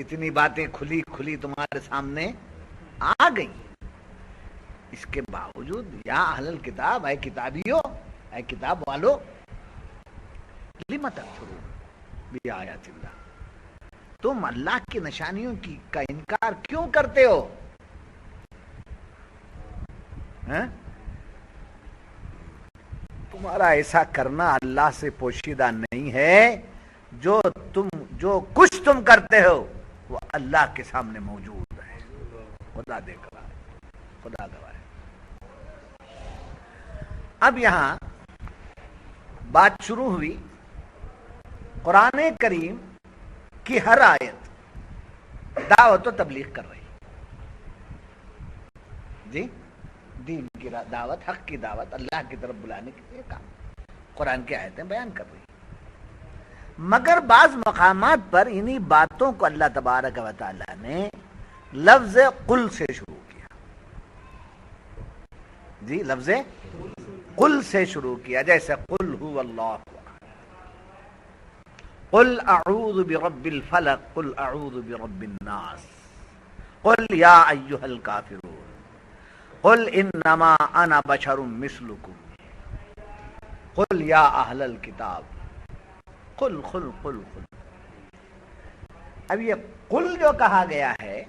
اتنی باتیں کھلی کھلی تمہارے سامنے آ گئی، اس کے باوجود یا اہل الکتاب، اے کتابیو، اے کتاب والو، لم تکفرون بآیات اللہ، تم اللہ کی نشانیوں کا انکار کیوں کرتے ہو؟ تمہارا ایسا کرنا اللہ سے پوشیدہ نہیں ہے، جو کچھ تم کرتے ہو وہ اللہ کے سامنے موجود ہے، خدا دیکھ رہا ہے، خدا گواہ ہے۔ اب یہاں بات شروع ہوئی قرآن کریم کی ہر آیت دعوت و تبلیغ کر رہی، جی دین کی دعوت، حق کی دعوت، اللہ کی طرف بلانے کے لیے کام قرآن کی آیتیں بیان کر رہی، مگر بعض مقامات پر انہی باتوں کو اللہ تبارک و تعالی نے لفظ قل سے شروع کیا، جی لفظ قل سے شروع کیا، جیسے قل هو اللہ، قل اعوذ برب الفلق، قل اعوذ برب الناس، قل یا ایھا الکافرون، قل انما انا بشر مثلکم، قل یا اہل الکتاب، قل قل قل قل۔ اب یہ قل جو کہا گیا ہے،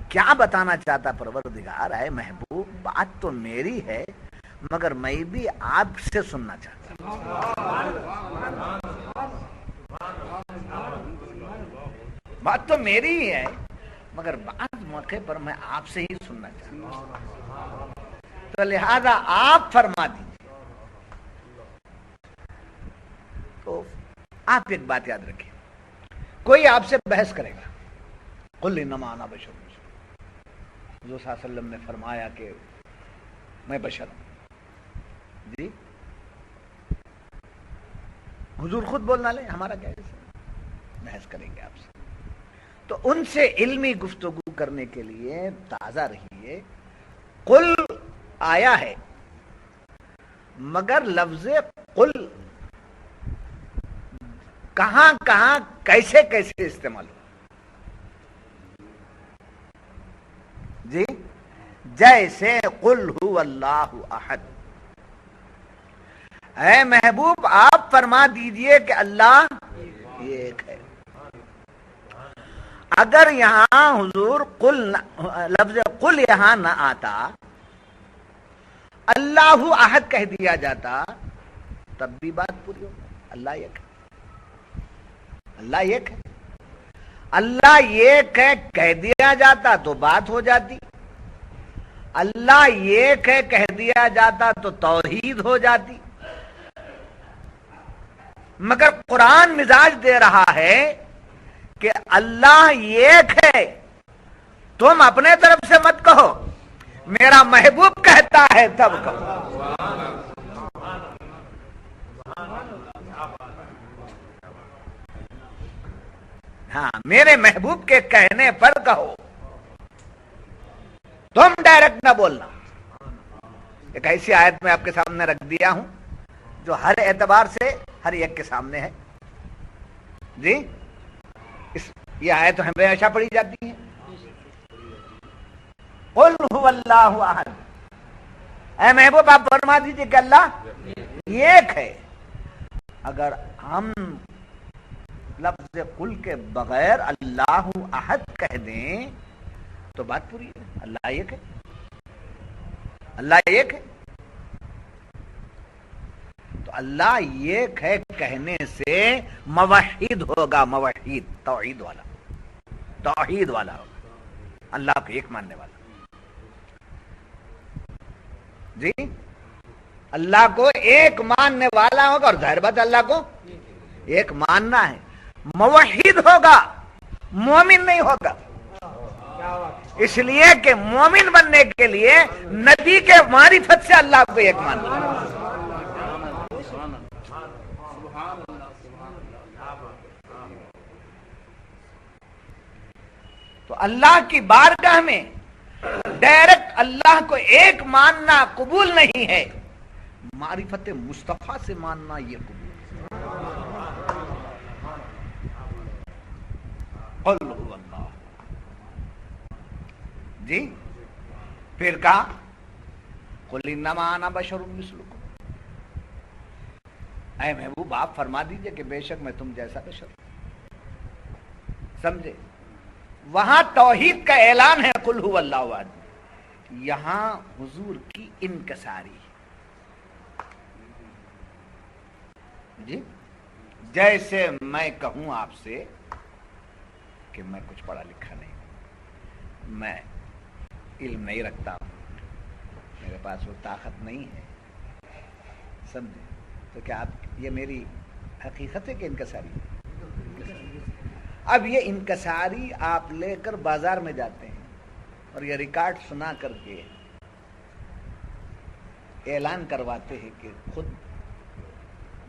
کیا بتانا چاہتا پروردگار ہے محبوب؟ بات تو میری ہے مگر میں بھی آپ سے سننا چاہتا ہوں، بات تو میری ہی ہے مگر بعض موقع پر میں آپ سے ہی سننا چاہتا ہوں، تو لہذا آپ فرما دیجیے۔ تو آپ ایک بات یاد رکھیں، کوئی آپ سے بحث کرے گا، قل انما انا بشر، حضور صلی اللہ علیہ وسلم نے فرمایا کہ میں بشر ہوں، جی حضور خود بولنا لیں، ہمارا کیا ہے؟ بحث کریں گے آپ سے، تو ان سے علمی گفتگو کرنے کے لیے تازہ رہیے۔ قل آیا ہے مگر لفظ قل کہاں کہاں کیسے کیسے استعمال ہو، جی جیسے قل هو اللہ احد، اے محبوب آپ فرما دیجئے کہ اللہ ایک ہے۔ اگر یہاں حضور قل لفظ قل یہاں نہ آتا، اللہ احد کہہ دیا جاتا، تب بھی بات پوری ہو، اللہ ایک ہے، اللہ ایک ہے، اللہ ایک ہے کہہ دیا جاتا تو بات ہو جاتی، اللہ ایک ہے کہہ دیا جاتا تو توحید ہو جاتی، مگر قرآن مزاج دے رہا ہے کہ اللہ ایک ہے، تم اپنے طرف سے مت کہو، میرا محبوب کہتا ہے تب کہو۔ ہاں میرے محبوب کے کہنے پر کہو، تم ڈائریکٹ نہ بولنا۔ ایک ایسی آیت میں آپ کے سامنے رکھ دیا ہوں جو ہر اعتبار سے ہر ایک کے سامنے ہے، جی یہ آیت ہمیشہ پڑھی جاتی ہے، قل هو اللہ احد، اے محبوب آپ فرما دیجئے کہ اللہ ایک ہے۔ اگر ہم لفظ قل کے بغیر اللہ احد کہہ دیں تو بات پوری ہے، اللہ ایک ہے، اللہ ایک ہے، تو اللہ ایک ہے کہنے سے موحد ہوگا، موحد توحید والا، توحید والا ہوگا، اللہ کو ایک ماننے والا، جی اللہ کو ایک ماننے والا ہوگا، اور ظاہر بات اللہ کو ایک ماننا ہے، موحد ہوگا، مومن نہیں ہوگا، اس لیے کہ مومن بننے کے لیے نبی کے معرفت سے اللہ کو ایک ماننا ہے۔ تو اللہ کی بارگاہ میں ڈائریکٹ اللہ کو ایک ماننا قبول نہیں ہے، معرفت مصطفیٰ سے ماننا یہ قبول ہے۔ قل هو جی پھر کہا قل انما انا بشر مثلکم، اے محبوب آپ فرما دیجئے کہ بے شک میں تم جیسا بشر ہوں، سمجھے؟ وہاں توحید کا اعلان ہے قل هو اللہ احد، یہاں حضور کی انکساری جی، جیسے میں کہوں آپ سے کہ میں کچھ پڑھا لکھا نہیں ہوں، میں علم نہیں رکھتا ہوں، میرے پاس وہ طاقت نہیں ہے، سمجھے؟ تو کیا آپ یہ میری حقیقت ہے کہ انکساری؟ اب یہ انکساری آپ لے کر بازار میں جاتے ہیں اور یہ ریکارڈ سنا کر کے اعلان کرواتے ہیں کہ خود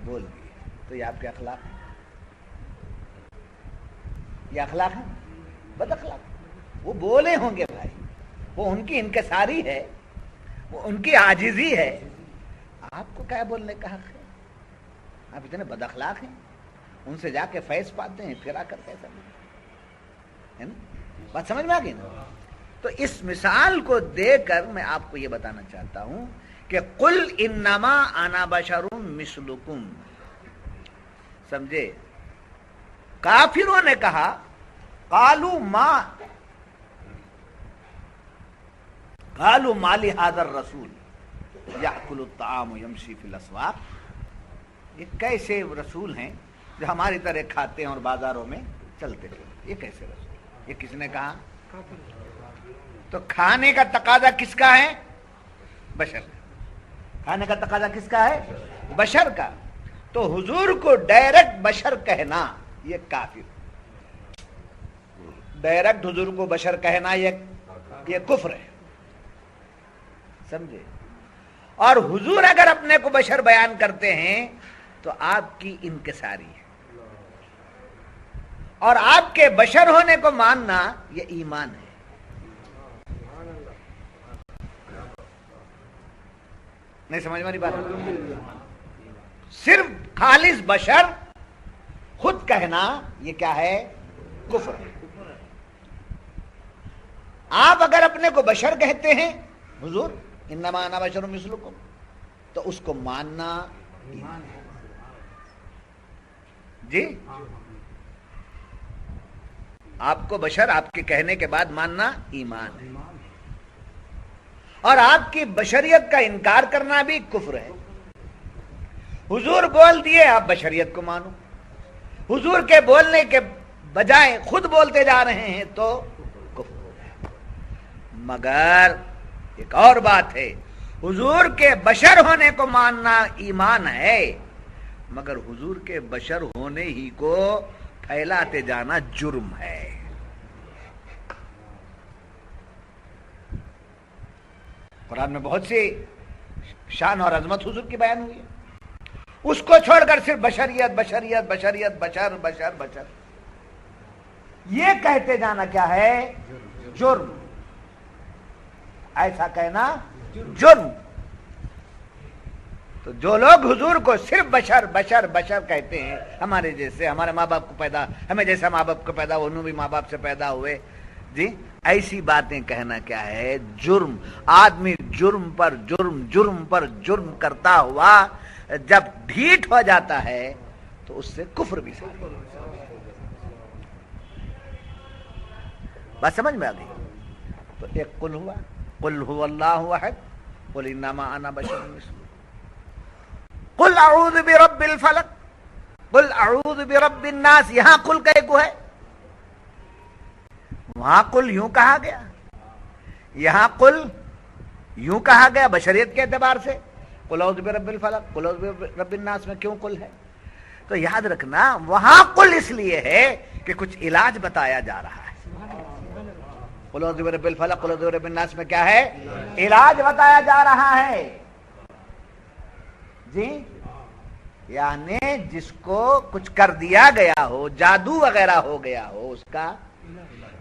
بول دیے، تو یہ آپ کے اخلاق ہیں؟ یہ اخلاق ہے؟ بد اخلاق۔ وہ بولے ہوں گے بھائی، وہ ان کی انکساری ہے، وہ ان کی عاجزی ہے، آپ کو کیا بولنے کا حق ہے؟ آپ اتنے بد اخلاق ہیں، ان سے جا کے فیض پاتے ہیں، پھر آ کر کیسا ہے نا؟ بات سمجھ میں آ گئی نا؟ تو اس مثال کو دے کر میں آپ کو یہ بتانا چاہتا ہوں کہ قل انما انا بشر مثلکم، سمجھے؟ کافروں نے کہا قالوا ما لهذا الرسول یاکل الطعام ویمشی فی الاسواق، یہ کیسے رسول ہیں جو ہماری طرح کھاتے ہیں اور بازاروں میں چلتے رہتے؟ یہ کیسے رسول؟ یہ کس نے کہا؟ تو کھانے کا تقاضا کس کا ہے؟ بشر کا۔ کھانے کا تقاضا کس کا ہے؟ بشر کا۔ تو حضور کو ڈائریکٹ بشر کہنا یہ کافر، ڈائریکٹ حضور کو بشر کہنا یہ کفر ہے، سمجھے؟ اور حضور اگر اپنے کو بشر بیان کرتے ہیں تو آپ کی انکساری ہے، اور آپ کے بشر ہونے کو ماننا یہ ایمان ہے۔ نہیں سمجھ میں نہیں بات؟ صرف خالص بشر خود کہنا یہ کیا ہے؟ کفر ہے۔ آپ اگر اپنے کو بشر کہتے ہیں، حضور انما انا بشر مثلکم، تو اس کو ماننا ایمان ہے جی۔ آپ کو بشر آپ کے کہنے کے بعد ماننا ایمان ہے، اور آپ کی بشریت کا انکار کرنا بھی کفر ہے۔ حضور بول دیے، آپ بشریت کو مانو، حضور کے بولنے کے بجائے خود بولتے جا رہے ہیں تو کفر۔ مگر ایک اور بات ہے، حضور کے بشر ہونے کو ماننا ایمان ہے، مگر حضور کے بشر ہونے ہی کو پھیلاتے جانا جرم ہے۔ قرآن میں بہت سی شان اور عظمت حضور کی بیان ہوئی ہے، اس کو چھوڑ کر صرف بشریت بشریت بشریت بشر بشر بشر یہ کہتے جانا کیا ہے؟ جرم۔ ایسا کہنا جرم۔ تو جو لوگ حضور کو صرف بشر بشر بشر کہتے ہیں، ہمارے جیسے، ہمارے ماں باپ کو پیدا، ہمیں جیسا ماں باپ کو پیدا، انہوں بھی ماں باپ سے پیدا ہوئے جی، ایسی باتیں کہنا کیا ہے؟ جرم۔ آدمی جرم پر جرم جرم پر جرم کرتا ہوا جب ڈھیٹ ہو جاتا ہے تو اس سے کفر بھی ساتھ۔ بات سمجھ میں آ گئی؟ تو ایک قل ہوا، قل هو اللہ احد، قل انما انا بشر مثلکم، قل اعوذ برب الفلق، قل اعوذ برب الناس۔ یہاں قل کا ایک ہے، وہاں قل یوں کہا گیا، یہاں قل یوں کہا گیا بشریت کے اعتبار سے، قل اعوذ برب الفلق، قل اعوذ برب الناس میں کیوں قل ہے؟ تو یاد رکھنا وہاں قل اس لیے ہے کہ کچھ علاج بتایا جا رہا ہے۔ قل اعوذ برب الفلق، قل اعوذ برب الناس میں کیا ہے؟ علاج بتایا جا رہا ہے جی، یعنی جس کو کچھ کر دیا گیا ہو، جادو وغیرہ ہو گیا ہو، اس کا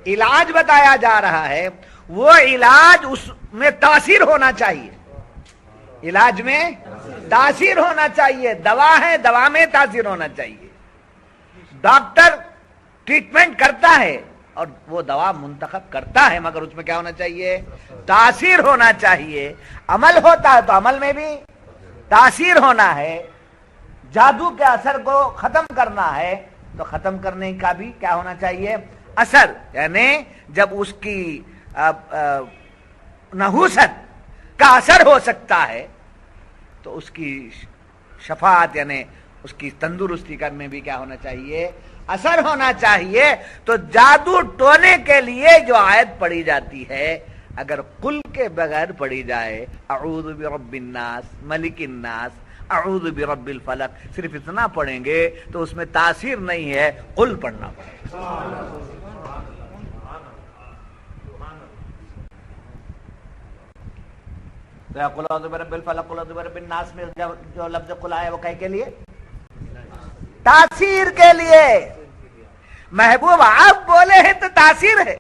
علاج بتایا جا رہا ہے۔ وہ علاج اس میں تاثیر ہونا چاہیے، علاج میں تاثیر ہونا چاہیے، دوا ہے دوا میں تاثیر ہونا چاہیے۔ ڈاکٹر ٹریٹمنٹ کرتا ہے اور وہ دوا منتخب کرتا ہے، مگر اس میں کیا ہونا چاہیے؟ تاثیر ہونا چاہیے۔ عمل ہوتا ہے تو عمل میں بھی تاثیر ہونا ہے۔ جادو کے اثر کو ختم کرنا ہے تو ختم کرنے کا بھی کیا ہونا چاہیے؟ اثر، یعنی جب اس کی نحوست کا اثر ہو سکتا ہے تو اس کی شفاعت یعنی اس کی تندرستی کرنے بھی کیا ہونا چاہیے؟ اثر ہونا چاہیے۔ تو جادو ٹونے کے لیے جو آیت پڑھی جاتی ہے اگر قل کے بغیر پڑھی جائے، اعوذ برب الناس ملک الناس اعوذ برب الفلق، صرف اتنا پڑھیں گے تو اس میں تاثیر نہیں ہے، قل پڑھنا پڑے گا۔ قل اعوذ برب الفلق قل اعوذ برب الناس میں جو لفظ قل آیا وہ کہے کے لیے؟ تاثیر کے لیے۔ محبوب آپ بولے ہیں تو تاثیر ہے،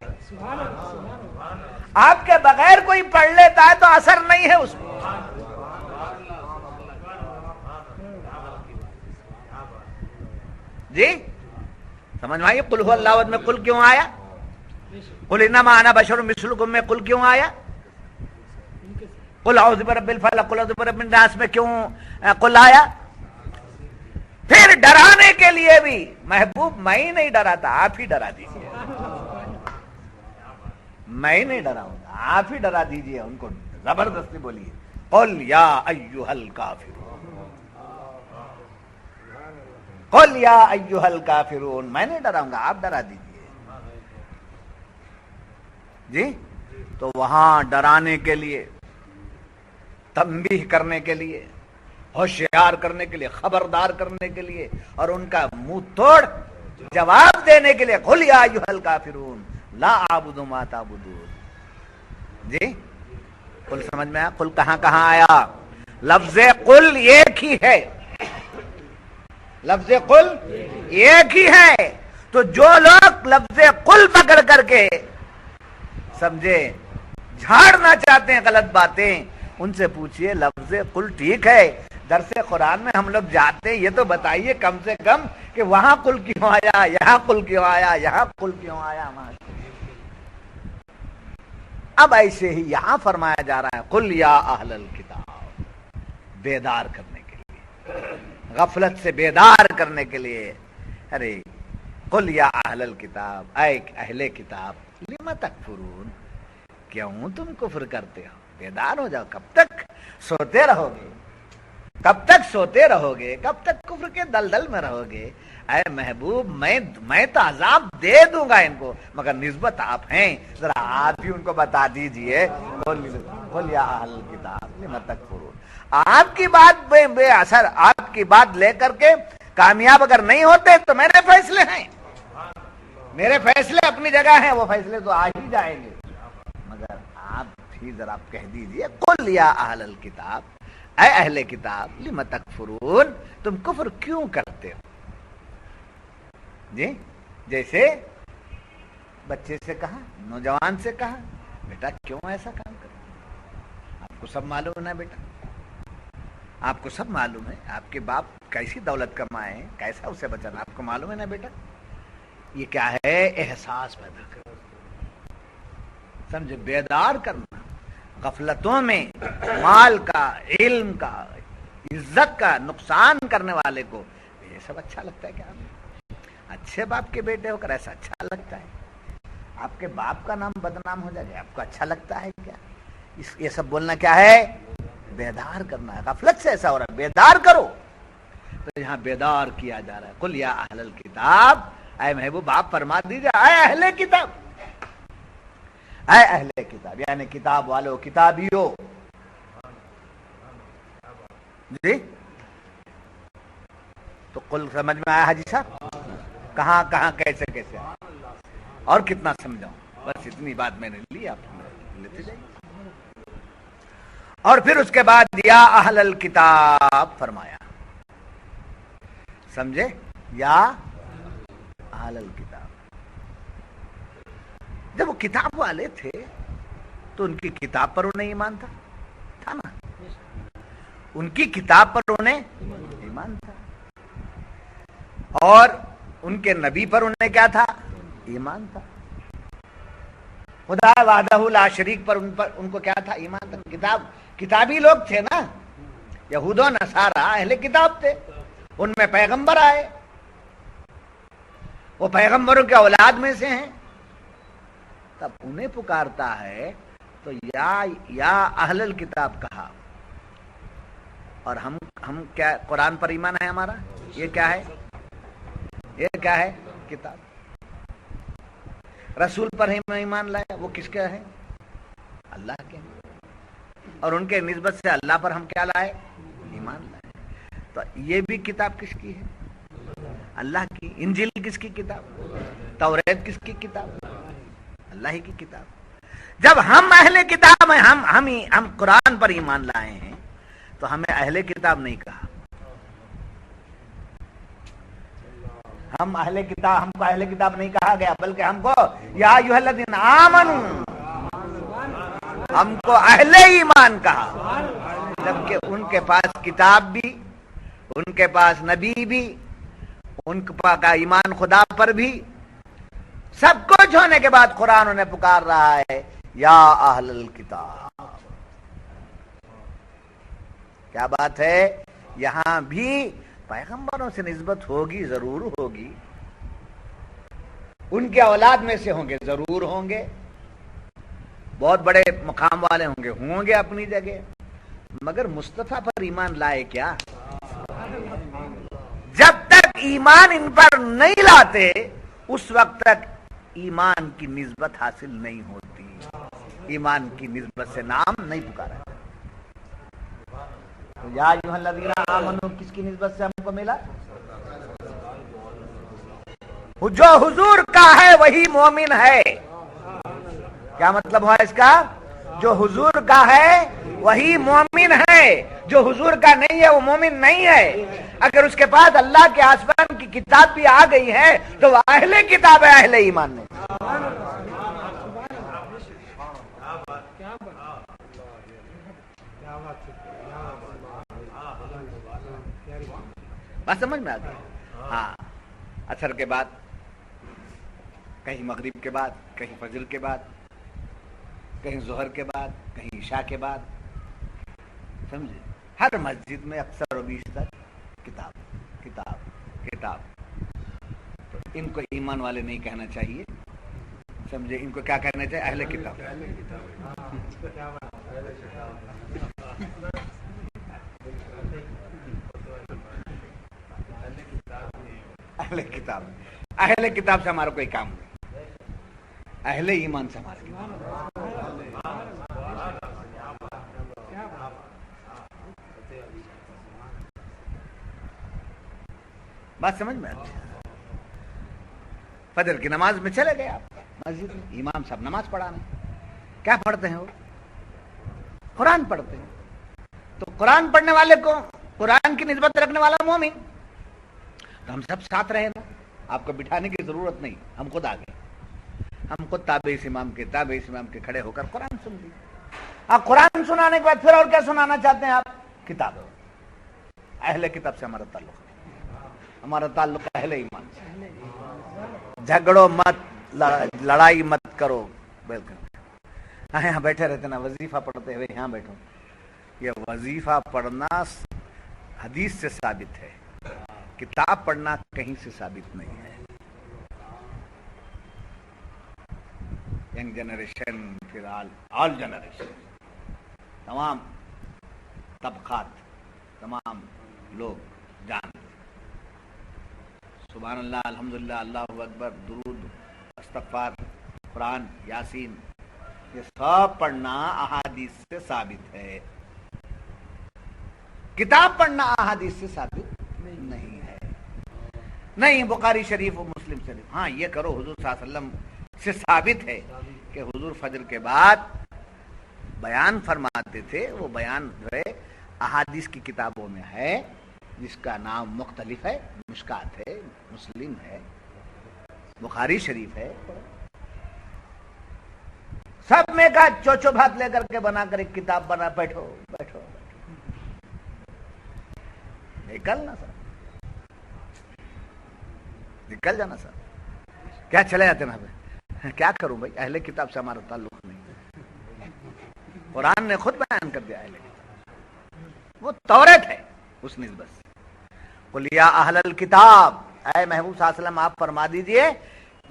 آپ کے بغیر کوئی پڑھ لیتا ہے تو اثر نہیں ہے اس میں۔ جی سمجھ میں آئی؟ قل هو اللہ احد میں قل کیوں آیا؟ قل انما انا بشر مثلکم میں قل کیوں آیا؟ قل اعوذ برب الفلق قل اعوذ برب الناس میں کیوں قل آیا؟ پھر ڈرانے کے لیے بھی محبوب میں ہی نہیں ڈراتا، آپ ہی ڈرا دیجیے۔ میں ہی نہیں ڈراؤں گا، آپ ہی ڈرا دیجیے ان کو، زبردستی بولیے قل یا ایھا الکافرون قل یا ایھا الکافرون، میں نہیں ڈراؤں گا، آپ ڈرا دیجیے۔ جی تو وہاں ڈرانے کے لیے، تنبیہ کرنے کے لیے، ہوشیار کرنے کے لیے، خبردار کرنے کے لیے اور ان کا منہ توڑ جواب دینے کے لیے قل یا ایھا الکافرون لا اعبد ما تعبدون۔ جی قل سمجھ میں آیا؟ قل کہاں کہاں آیا؟ لفظ قل ایک ہی ہے، لفظ قل ایک ہی ہے۔ تو جو لوگ لفظ قل پکڑ کر کے سمجھے جھاڑنا چاہتے ہیں غلط باتیں، ان سے پوچھئے لفظ قل ٹھیک ہے، درس قرآن میں ہم لوگ جاتے ہیں، یہ تو بتائیے کم سے کم کہ وہاں قل کیوں آیا، یہاں قل کیوں آیا، یہاں قل کیوں آیا۔ اب ایسے ہی یہاں فرمایا جا رہا ہے قل یا اہل الکتاب، بیدار کرنے کے لیے، غفلت سے بیدار کرنے کے لیے۔ ارے قل یا اہل الکتاب، اے اہل کتاب، لم تکفرون، کیوں تم کفر کرتے ہو؟ بیدار ہو جاؤ، کب تک سوتے رہو گے؟ کب تک سوتے رہو گے؟ کب تک کفر کے دلدل میں رہو گے؟ اے محبوب میں تو عذاب دے دوں گا ان کو، مگر نسبت آپ ہیں، ذرا آپ بھی ان کو بتا دیجئے قل یا اہل الکتاب لم تکفرون۔ آپ کی بات بے اثر، آپ کی بات لے کر کے کامیاب اگر نہیں ہوتے تو میرے فیصلے ہیں، میرے فیصلے اپنی جگہ ہیں، وہ فیصلے تو آ ہی جائیں گے، مگر آپ بھی ذرا کہہ دیجئے قل یا اہل الکتاب، اے اہل کتاب لم تکفرون، تم کفر کیوں کرتے ہو؟ جی جیسے بچے سے کہا، نوجوان سے کہا، بیٹا کیوں ایسا کام کرتے؟ آپ کو سب معلوم ہے بیٹا، آپ کو سب معلوم ہے آپ کے باپ کیسی دولت کمائے ہیں، کیسا اسے بچانا، آپ کو معلوم ہے نا بیٹا۔ یہ کیا ہے؟ احساس پیدا کرنا، سمجھے، بیدار کرنا، غفلتوں میں مال کا، علم کا، عزت کا نقصان کرنے والے کو یہ سب اچھا لگتا ہے کیا؟ اچھے باپ کے بیٹے ہو کر ایسا اچھا لگتا ہے؟ آپ کے باپ کا نام بدنام ہو جائے آپ کو اچھا لگتا ہے کیا؟ یہ سب بولنا کیا ہے؟ بیدار کرنا ہے، غفلت سے ایسا ہو رہا ہے، بیدار کرو۔ تو یہاں بیدار کیا جا رہا ہے قل یا اہل الکتاب، اے محبوب آپ فرما دیجیے اے اہل کتاب، اے اہل کتاب یعنی کتاب والو، کتابیو۔ جی تو قل سمجھ میں آیا حاجی صاحب؟ کہاں کہاں کیسے کیسے اور کتنا سمجھاؤں؟ بس اتنی بات میں نے لی، آپ لیتے جائیے۔ اور پھر اس کے بعد یا اہل الکتاب فرمایا، سمجھے، یا اہل الکتاب۔ جب وہ کتاب والے تھے تو ان کی کتاب پر انہیں ایمان تھا نا، ان کی کتاب پر انہیں ایمان تھا، اور ان کے نبی پر انہیں کیا تھا؟ ایمان تھا۔ خدا وحدہ لا شریک پر ان کو کیا تھا؟ ایمان تھا. کتابی لوگ تھے نا، یہود و نصارہ اہل کتاب تھے، ان میں پیغمبر آئے، وہ پیغمبروں کے اولاد میں سے ہیں، تب انہیں پکارتا ہے تو یا اہل الکتاب کہا. اور ہم کیا قرآن پر ایمان ہے ہمارا؟ یہ کیا ہے؟ یہ کیا ہے؟ کتاب. رسول پر ہم ایمان لائے، وہ کس کے ہیں؟ اللہ کے ہیں. اور ان کے نسبت سے اللہ پر ہم کیا لائے؟ ایمان لائے. تو یہ بھی کتاب کس کی ہے؟ اللہ کی. انجیل کس کی کتاب؟ توریت کس کی کتاب؟ اللہ ہی کی کتاب. جب ہم اہل کتاب ہیں، ہم قرآن پر ایمان لائے ہیں، تو ہمیں اہل کتاب نہیں کہا. ہم کو اہل کتاب نہیں کہا گیا، بلکہ ہم کو یا ایھا الذین آمنوا، ہم کو اہل ایمان کہا. جبکہ ان کے پاس کتاب بھی، ان کے پاس نبی بھی، ان کا ایمان خدا پر بھی سب کچھ ہونے کے بعد قرآن انہیں پکار رہا ہے یا اہل الکتاب. کیا بات ہے؟ یہاں بھی پیغمبروں سے نسبت ہوگی، ضرور ہوگی، ان کے اولاد میں سے ہوں گے، ضرور ہوں گے، بہت بڑے مقام والے ہوں گے اپنی جگہ، مگر مصطفیٰ پر ایمان لائے کیا؟ جب تک ایمان ان پر نہیں لاتے اس وقت تک ایمان کی نسبت حاصل نہیں ہوتی، ایمان کی نسبت سے نام نہیں پکارا. تو یا ایھا الذین آمنوا کس کی نسبت سے ہم کو ملا؟ جو حضور کا ہے وہی مومن ہے. کیا مطلب ہوا اس کا؟ جو حضور کا ہے وہی مومن ہے، جو حضور کا نہیں ہے وہ مومن نہیں ہے. اگر اس کے پاس اللہ کے آسمان کی کتاب بھی آ گئی ہے تو وہ اہل کتاب ہے، اہل ایمان نہیں. بات سمجھ میں آ گئی؟ ہاں. عصر کے بعد، کہیں مغرب کے بعد، کہیں فجر کے بعد، کہیں ظہر کے بعد، کہیں عشاء کے بعد، سمجھے؟ ہر مسجد میں اکثر و بیشتر کتاب کتاب کتاب. تو ان کو ایمان والے نہیں کہنا چاہیے، سمجھے؟ ان کو کیا کہنا چاہیے؟ اہل کتاب. اہل کتاب. اہل کتاب سے ہمارا کوئی کام نہیں، اہل ایمان سے ہمارا کام. بات سمجھ میں آتی ہے؟ فجر کی نماز میں چلے گئے آپ مسجد میں، امام صاحب نماز پڑھانا، کیا پڑھتے ہیں وہ؟ قرآن پڑھتے ہیں. تو قرآن پڑھنے والے کو قرآن کی نسبت رکھنے والا مومن. تو ہم سب ساتھ رہے نا، آپ کو بٹھانے کی ضرورت نہیں، ہم خود آگے، ہم خود تابع امام کے کھڑے ہو کر قرآن سن لی. آپ قرآن سنانے کے بعد پھر اور کیا سنانا چاہتے ہیں آپ؟ کتاب. اہل کتاب سے ہمارا تعلق ہے، ہمارا تعلق اہل ایمان سے. جھگڑو مت، لڑائی مت کرو. بالکل یہاں بیٹھے رہتے نا، وظیفہ پڑھتے ہوئے یہاں بیٹھو. یہ وظیفہ پڑھنا حدیث سے ثابت ہے، کتاب پڑھنا کہیں سے ثابت نہیں ہے. ینگ جنریشن، پھر آل جنریشن، تمام طبقات، تمام لوگ جانتے. سبحان اللہ، الحمدللہ، اللہ اکبر، درود، استغفار، قرآن، یاسین، یہ سب پڑھنا احادیث سے ثابت ہے. کتاب پڑھنا احادیث سے ثابت نہیں ہے. نہیں بخاری شریف و مسلم شریف، ہاں یہ کرو، حضور صلی اللہ علیہ وسلم سے ثابت ہے کہ حضور فجر کے بعد بیان فرماتے تھے. وہ بیان جو ہے احادیث کی کتابوں میں ہے، جس کا نام مختلف ہے، مشکات ہے، مسلم ہے، بخاری شریف ہے. سب میں کا چوچو بھات لے کر کے بنا کر ایک کتاب بنا، بیٹھو بیٹھو نکلنا سر، نکل جانا سر. کیا چلے جاتے نا کیا کروں بھائی، اہل کتاب سے ہمارا تعلق نہیں، قرآن نے خود بیان کر دیا اہل کتاب، وہ توریت ہے اس نسبت سے۔ قل یا اہل الکتاب، اے محبوب صلی اللہ علیہ وسلم آپ فرما دیجئے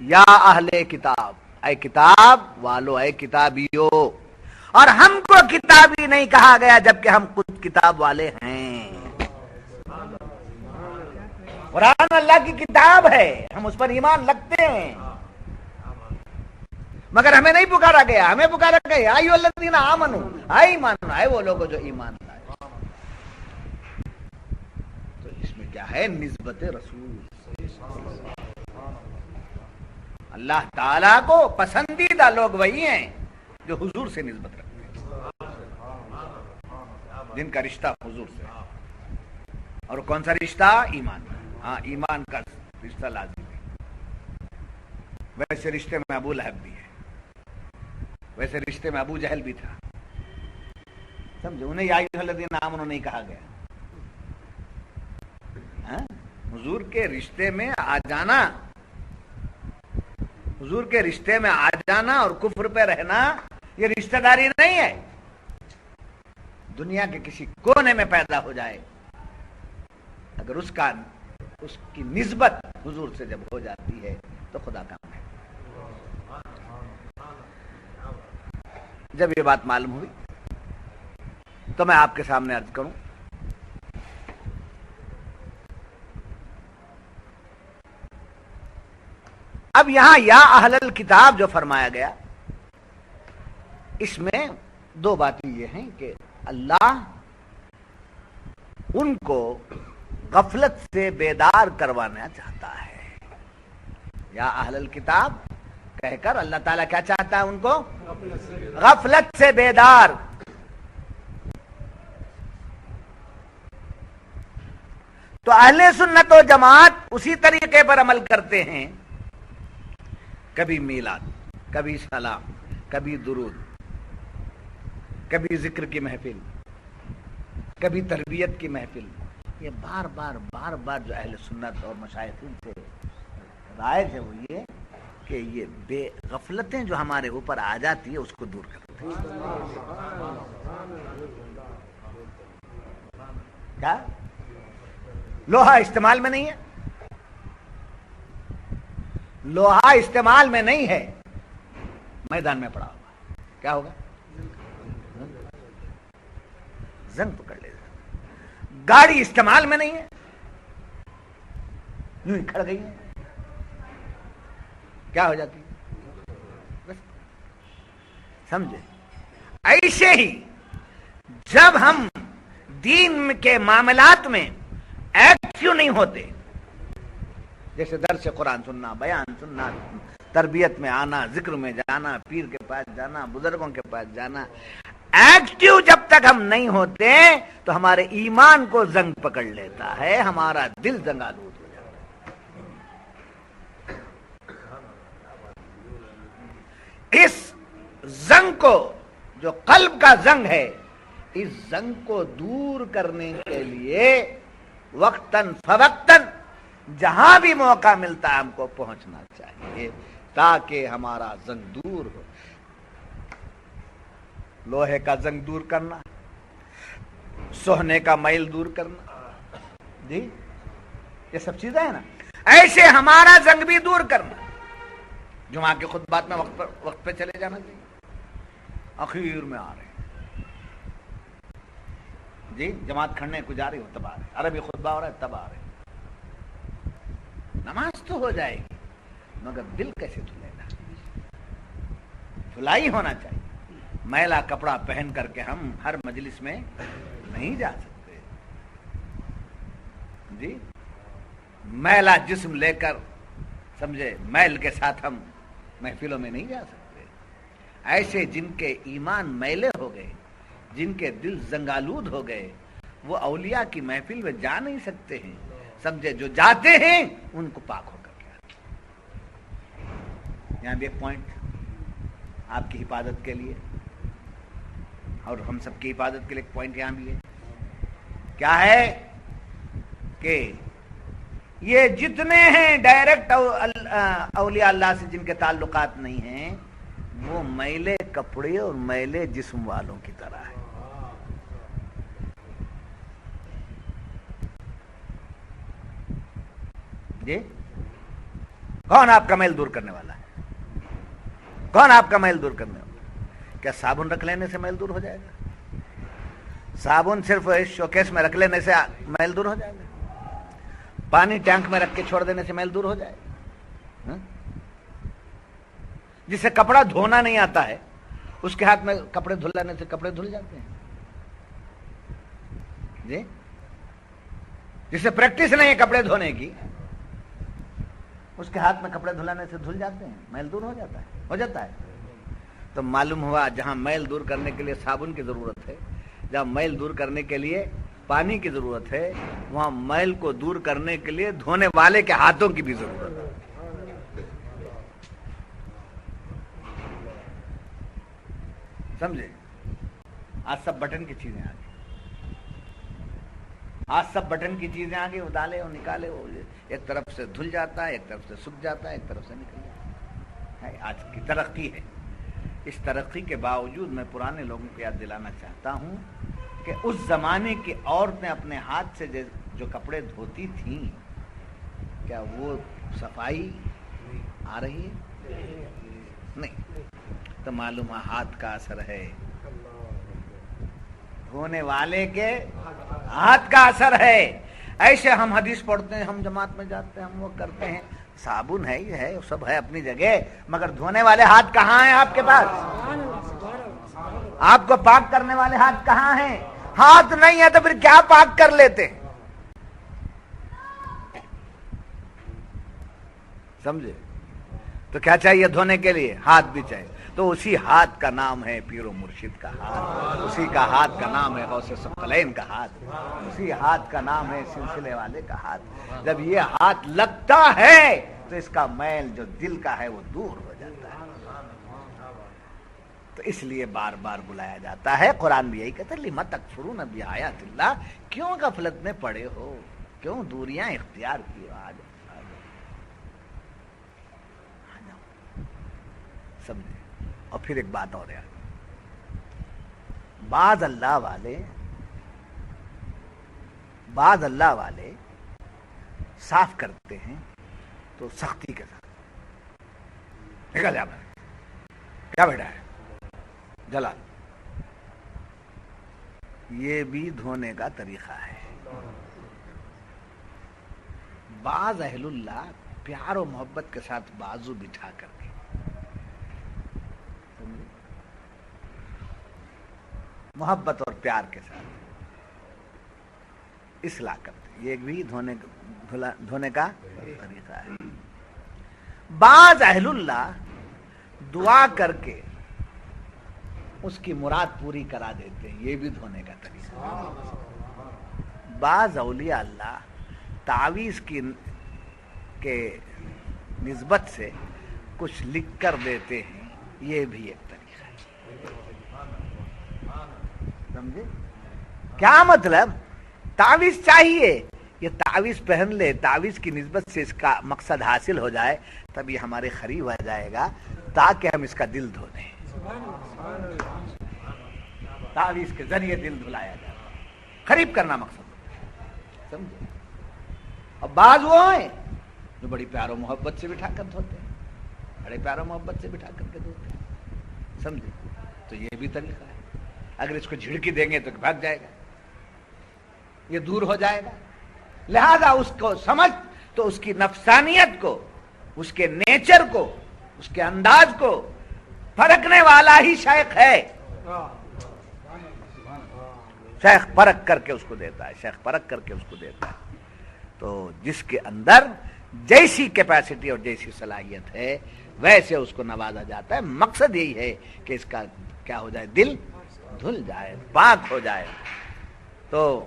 یا اہل کتاب، اے کتاب والو، اے کتابیو، اور ہم کو کتابی نہیں کہا گیا جبکہ ہم خود کتاب والے ہیں۔ قرآن اللہ کی کتاب ہے، ہم اس پر ایمان رکھتے ہیں، مگر ہمیں نہیں پکارا گیا، ہمیں پکارا گیا ایھا الذین آمنو، اے ایمان، اے وہ لوگ جو ایمان لائے۔ تو اس میں کیا ہے؟ نسبت رسول، اللہ تعالیٰ کو پسندیدہ لوگ وہی ہیں جو حضور سے نسبت رکھتے ہیں، جن کا رشتہ حضور سے ہے۔ اور کون سا رشتہ؟ ایمان کا۔ ہاں، ایمان کا رشتہ لازم ہے۔ ویسے رشتے میں ابو لہب بھی ہے، ویسے رشتے میں ابو جہل بھی تھا، سمجھے؟ انہیں یا ایھا الذین آمنوا نہیں کہا گیا۔ حضور کے رشتے میں آ جانا، حضور کے رشتے میں آ جانا اور کفر پہ رہنا، یہ رشتہ داری نہیں ہے۔ دنیا کے کسی کونے میں پیدا ہو جائے، اگر اس کی نسبت حضور سے جب ہو جاتی ہے تو خدا کا ہے۔ جب یہ بات معلوم ہوئی تو میں آپ کے سامنے عرض کروں، اب یہاں یا اہل الکتاب جو فرمایا گیا، اس میں دو باتیں یہ ہیں کہ اللہ ان کو غفلت سے بیدار کروانا چاہتا ہے۔ یا اہل الکتاب کہہ کر اللہ تعالیٰ کیا چاہتا ہے؟ ان کو غفلت سے بیدار۔ تو اہل سنت و جماعت اسی طریقے پر عمل کرتے ہیں، کبھی میلاد، کبھی سلام، کبھی درود، کبھی ذکر کی محفل، کبھی تربیت کی محفل۔ یہ بار بار جو اہل سنت اور مشائخین سے رائج ہے وہ یہ کہ یہ بے غفلتیں جو ہمارے اوپر آ جاتی ہے اس کو دور کرتے ہیں۔ کیا لوہا استعمال میں نہیں ہے؟ لوہا استعمال میں نہیں ہے، میدان میں پڑا ہوا، کیا ہوگا؟ زنگ پکڑ لے گا۔ گاڑی استعمال میں نہیں ہے، یوں ہی کھڑ گئی ہے، کیا ہو جاتی ہے؟ بس سمجھے؟ ایسے ہی جب ہم دین کے معاملات میں ایکٹیو نہیں ہوتے، جیسے درس قرآن سننا، بیان سننا، تربیت میں آنا، ذکر میں جانا، پیر کے پاس جانا، بزرگوں کے پاس جانا، ایکٹیو جب تک ہم نہیں ہوتے تو ہمارے ایمان کو زنگ پکڑ لیتا ہے، ہمارا دل زنگ آلود ہو جاتا ہے۔ اس زنگ کو، جو قلب کا زنگ ہے، اس زنگ کو دور کرنے کے لیے وقتاً فوقتاً جہاں بھی موقع ملتا ہے ہم کو پہنچنا چاہیے تاکہ ہمارا زنگ دور ہو۔ لوہے کا زنگ دور کرنا، سونے کا میل دور کرنا، جی یہ سب چیزیں ہیں نا، ایسے ہمارا زنگ بھی دور کرنا۔ جمعہ کے خطبات میں وقت پہ چلے جانا چاہیے، اخیر میں آ رہے ہیں، جی جماعت کھڑنے کو جا رہی ہو تب آ رہے، عربی خطبہ ہو رہا ہے تب آ رہے۔ نماز تو ہو جائے گی مگر دل کیسے دھلے گا؟ دھلائی ہونا چاہیے۔ میلا کپڑا پہن کر کے ہم ہر مجلس میں نہیں جا سکتے، جی میلا جسم لے کر، سمجھے، میل کے ساتھ ہم محفلوں میں نہیں جا سکتے۔ ایسے جن کے ایمان میلے ہو گئے، جن کے دل زنگالود ہو گئے، وہ اولیاء کی محفل میں جا نہیں سکتے ہیں، سمجھے، جو جاتے ہیں ان کو پاک ہو کر کے آتے۔ یہاں بھی ایک پوائنٹ آپ کی حفاظت کے لیے اور ہم سب کی حفاظت کے لیے ایک پوائنٹ یہاں بھی ہے، کیا ہے کہ یہ جتنے ہیں ڈائریکٹ اولیاء اللہ سے جن کے تعلقات نہیں ہیں، وہ میلے کپڑے اور میلے جسم والوں کی طرح ہے. جی کون آپ کا میل دور کرنے والا ہے؟ کون آپ کا میل دور کرنے والا؟ کیا صابن رکھ لینے سے میل دور ہو جائے گا؟ صابن صرف شوکیس میں رکھ لینے سے میل دور ہو جائے گا؟ پانی ٹینک میں رکھ کے چھوڑ دینے سے میل دور ہو جائے گا؟ جسے کپڑا دھونا نہیں آتا ہے اس کے ہاتھ میں کپڑے دھلانے سے کپڑے دھل جاتے ہیں. جی جسے پریکٹس نہیں ہے کپڑے دھونے کی، اس کے ہاتھ میں کپڑے دھلانے سے دھل جاتے ہیں، میل دور ہو جاتا ہے. تو معلوم ہوا جہاں میل دور کرنے کے لیے صابن کی ضرورت ہے، جہاں میل دور کرنے کے لیے پانی کی ضرورت ہے، وہاں میل کو دور کرنے کے لیے دھونے والے کے ہاتھوں کی بھی ضرورت ہے. سمجھے؟ آج سب بٹن کی چیزیں آ گئی، آج سب بٹن کی چیزیں آ گئی، وہ ڈالے وہ نکالے، وہ ایک طرف سے دھل جاتا ہے، ایک طرف سے سوکھ جاتا ہے، ایک طرف سے نکل جاتا ہے. آج کی ترقی ہے. اس ترقی کے باوجود میں پرانے لوگوں کو یاد دلانا چاہتا ہوں کہ اس زمانے کی عورتیں اپنے ہاتھ سے جو کپڑے دھوتی تھیں، کیا وہ صفائی آ رہی ہے؟ نہیں. تو معلوم ہے ہاتھ کا اثر ہے، دھونے والے کے ہاتھ کا اثر ہے. ایسے ہم حدیث پڑھتے ہیں، ہم جماعت میں جاتے ہیں، ہم وہ کرتے ہیں، صابن ہے، یہ ہے، سب ہے اپنی جگہ، مگر دھونے والے ہاتھ کہاں ہیں آپ کے پاس؟ آپ کو پاک کرنے والے ہاتھ کہاں ہیں؟ ہاتھ نہیں ہے تو پھر کیا پاک کر لیتے ہیں؟ سمجھے؟ تو کیا چاہیے دھونے کے لیے؟ ہاتھ بھی چاہیے. تو اسی ہاتھ کا نام ہے پیر و مرشد کا ہاتھ، اسی کا ہاتھ کا نام ہے غوث ثقلین کا ہاتھ، اسی ہاتھ کا نام ہے سلسلے والے کا ہاتھ. جب یہ ہاتھ لگتا ہے تو اس کا میل جو دل کا ہے وہ دور ہو جاتا ہے. تو اس لیے بار بار بلایا جاتا ہے. قرآن بھی یہی کہتا ہے لِمَ تَکْفُرُونَ بِآیاتِ اللَّہِ، کیوں غفلت میں پڑے ہو، کیوں دوریاں اختیار کی ہو؟ آج سمجھے؟ اور پھر ایک بات اور ہے، بعض اللہ والے صاف کرتے ہیں تو سختی کے ساتھ نکل جا کیا بیٹا ہے جلال، یہ بھی دھونے کا طریقہ ہے. بعض اہل اللہ پیار و محبت کے ساتھ بازو بٹھا کر کے محبت اور پیار کے ساتھ اصلاح کرتے ہیں، یہ بھی دھونے کا طریقہ ہے. بعض اہل اللہ دعا کر کے اس کی مراد پوری کرا دیتے ہیں، یہ بھی دھونے کا طریقہ ہے. بعض اولیاء اللہ تعویذ کے نسبت سے کچھ لکھ کر دیتے ہیں، یہ بھی ایک طریقہ ہے. سمجھے؟ کیا مطلب؟ تعویذ چاہیے، یہ تعویذ پہن لے، تعویذ کی نسبت سے اس کا مقصد حاصل ہو جائے، تب یہ ہمارے قریب آ جائے گا تاکہ ہم اس کا دل دھو دیں. تعویذ کے ذریعے دل دھلایا جائے، قریب کرنا مقصد. سمجھے؟ اور بعض وہ ہیں جو بڑی پیار و محبت سے بٹھا کر دھوتے ہیں، بڑے پیار و محبت سے بٹھا کر کے دھوتے ہیں. سمجھے؟ تو یہ بھی طریقہ ہے. اگر اس کو جھڑکی دیں گے تو بھاگ جائے گا، یہ دور ہو جائے گا. لہذا اس کو سمجھ تو اس کی نفسانیت کو، اس کے نیچر کو، اس کے انداز کو پرکھنے والا ہی شیخ ہے. شیخ پرکھ کر کے اس کو دیتا ہے، شیخ پرکھ کر کے اس کو دیتا ہے. تو جس کے اندر جیسی کیپیسٹی اور جیسی صلاحیت ہے ویسے اس کو نوازا جاتا ہے. مقصد یہی ہے کہ اس کا کیا ہو جائے؟ دل دھل جائے، پاک ہو جائے. تو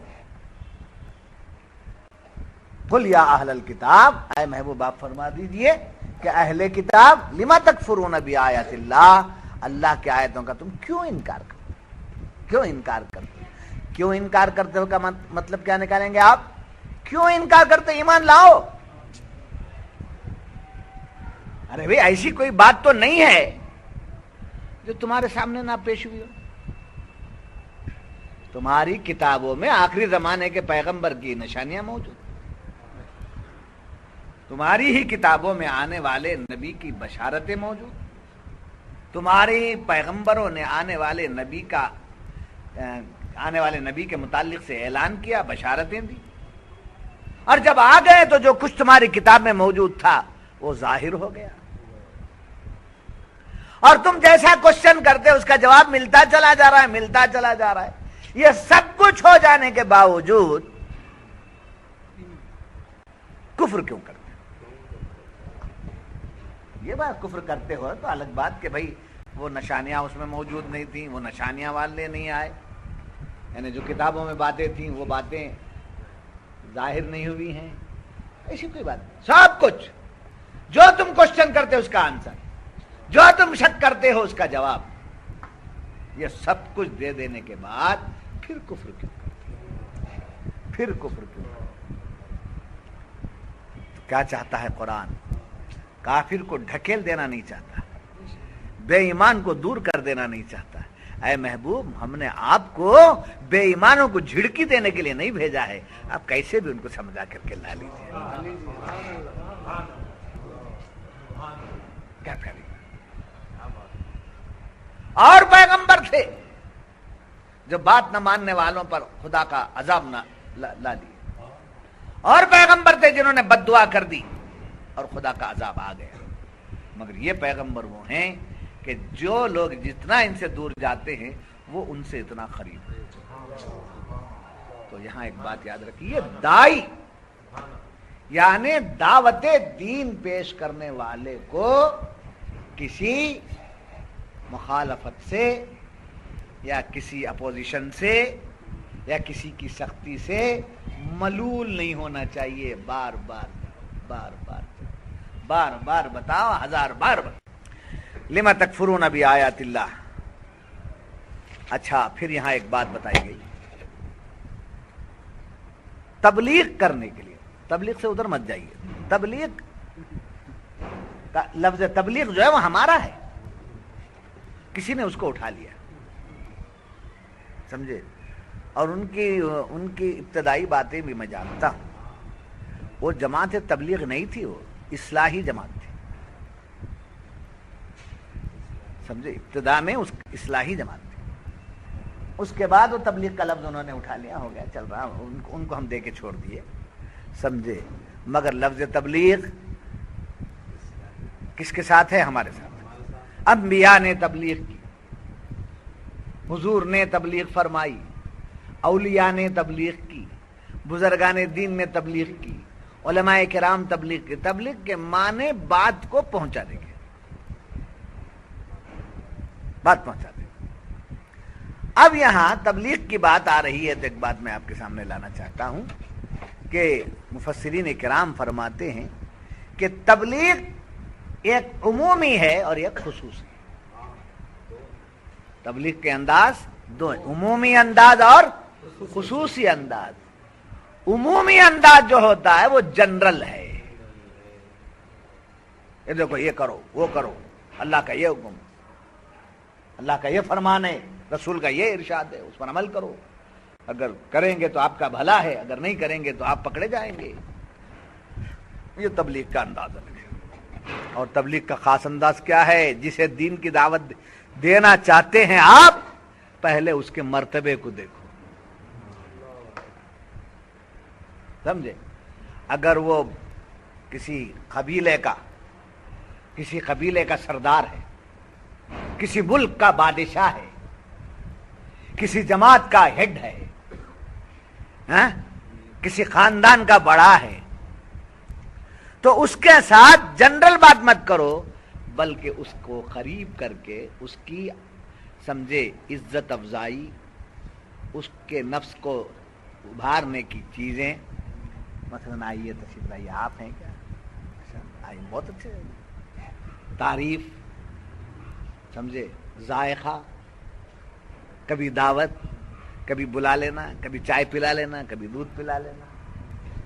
قل یا اہل الکتاب، اے محبوب آپ فرما دیجئے کہ اہل کتاب لما تکفرون بآیات اللہ، اللہ کی آیتوں کا تم کیوں انکار کرتے؟ کیوں انکار کرتے؟ کیوں انکار کرتے ہو کا مطلب کیا نکالیں گے آپ؟ کیوں انکار کرتے؟ ایمان لاؤ، ارے بھائی ایسی کوئی بات تو نہیں ہے جو تمہارے سامنے نہ پیش ہوئی ہو. تمہاری کتابوں میں آخری زمانے کے پیغمبر کی نشانیاں موجود، تمہاری ہی کتابوں میں آنے والے نبی کی بشارتیں موجود، تمہاری پیغمبروں نے آنے والے نبی کے متعلق سے اعلان کیا، بشارتیں دی، اور جب آ گئے تو جو کچھ تمہاری کتاب میں موجود تھا وہ ظاہر ہو گیا، اور تم جیسا کوشچن کرتے اس کا جواب ملتا چلا جا رہا ہے، ملتا چلا جا رہا ہے. یہ سب کچھ ہو جانے کے باوجود کفر کیوں کرتے؟ یہ بات کفر کرتے ہو تو الگ بات کہ بھائی وہ نشانیاں اس میں موجود نہیں تھیں، وہ نشانیاں والے نہیں آئے، یعنی جو کتابوں میں باتیں تھیں وہ باتیں ظاہر نہیں ہوئی ہیں، ایسی کوئی بات نہیں. سب کچھ جو تم کوشچن کرتے ہو اس کا آنسر، جو تم شک کرتے ہو اس کا جواب، یہ سب کچھ دے دینے کے بعد پھر کفر کیوں کرتے ہو؟ پھر کفر کیوں کرتے ہو؟ کیا چاہتا ہے قرآن؟ کافر کو ڈھکیل دینا نہیں چاہتا، بے ایمان کو دور کر دینا نہیں چاہتا. اے محبوب، ہم نے آپ کو بے ایمانوں کو جھڑکی دینے کے لیے نہیں بھیجا ہے، آپ کیسے بھی ان کو سمجھا کر کے لا لیجیے. کیا کریں؟ اور پیغمبر تھے جو بات نہ ماننے والوں پر خدا کا عذاب نہ لا دیا، اور پیغمبر تھے جنہوں نے بد دعا کر دی اور خدا کا عذاب آ گیا. مگر یہ پیغمبر وہ ہیں کہ جو لوگ جتنا ان سے دور جاتے ہیں وہ ان سے اتنا قریب ہے. تو یہاں ایک بات یاد رکھیے، دائی یعنی دعوت دین پیش کرنے والے کو کسی مخالفت سے یا کسی اپوزیشن سے یا کسی کی سختی سے ملول نہیں ہونا چاہیے. بار بار بار بار بار بار بتاؤ، ہزار بار بتاؤ. لما تکفرون بآیات اللہ. اچھا، پھر یہاں ایک بات بتائی گئی، تبلیغ کرنے کے لیے. تبلیغ سے ادھر مت جائیے. تبلیغ کا لفظ تبلیغ جو ہے وہ ہمارا ہے، کسی نے اس کو اٹھا لیا، سمجھے؟ اور ان کی ابتدائی باتیں بھی میں جانتا ہوں. وہ جماعت تبلیغ نہیں تھی، وہ اصلاحی جماعت تھی، سمجھے؟ ابتدا میں اس اصلاحی جماعت تھی. اس کے بعد وہ تبلیغ کا لفظ انہوں نے اٹھا لیا، ہو گیا، چل رہا، ان کو ہم دے کے چھوڑ دیے، سمجھے؟ مگر لفظ تبلیغ کس کے ساتھ ہے؟ ہمارے ساتھ. انبیاء نے تبلیغ کی، حضور نے تبلیغ فرمائی، اولیاء نے تبلیغ کی، بزرگان دین نے تبلیغ کی، علماء کرام تبلیغ کی. تبلیغ کے معنی بات کو پہنچا دیں گے، بات پہنچا دیں. اب یہاں تبلیغ کی بات آ رہی ہے تو ایک بات میں آپ کے سامنے لانا چاہتا ہوں کہ مفسرین کرام فرماتے ہیں کہ تبلیغ ایک عمومی ہے اور ایک خصوصی. تبلیغ کے انداز دو ہیں، عمومی انداز اور خصوصی انداز. عمومی انداز جو ہوتا ہے وہ جنرل ہے، یہ دیکھو یہ کرو وہ کرو، اللہ کا یہ حکم، اللہ کا یہ فرمان ہے، رسول کا یہ ارشاد ہے، اس پر عمل کرو، اگر کریں گے تو آپ کا بھلا ہے، اگر نہیں کریں گے تو آپ پکڑے جائیں گے. یہ تبلیغ کا انداز ہے. اور تبلیغ کا خاص انداز کیا ہے؟ جسے دین کی دعوت دینا چاہتے ہیں آپ، پہلے اس کے مرتبے کو دیکھو، سمجھے؟ اگر وہ کسی قبیلے کا سردار ہے، کسی ملک کا بادشاہ ہے، کسی جماعت کا ہیڈ ہے، کسی خاندان کا بڑا ہے، تو اس کے ساتھ جنرل بات مت کرو، بلکہ اس کو قریب کر کے اس کی سمجھے عزت افزائی، اس کے نفس کو ابھارنے کی چیزیں، مثلا آئیے تشریف لائیے، آپ ہیں کیا؟ آئیے، بہت اچھے، تعریف، سمجھے؟ ذائقہ، کبھی دعوت، کبھی بلا لینا، کبھی چائے پلا لینا، کبھی دودھ پلا لینا،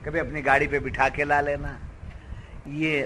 کبھی اپنی گاڑی پہ بٹھا کے لا لینا. یہ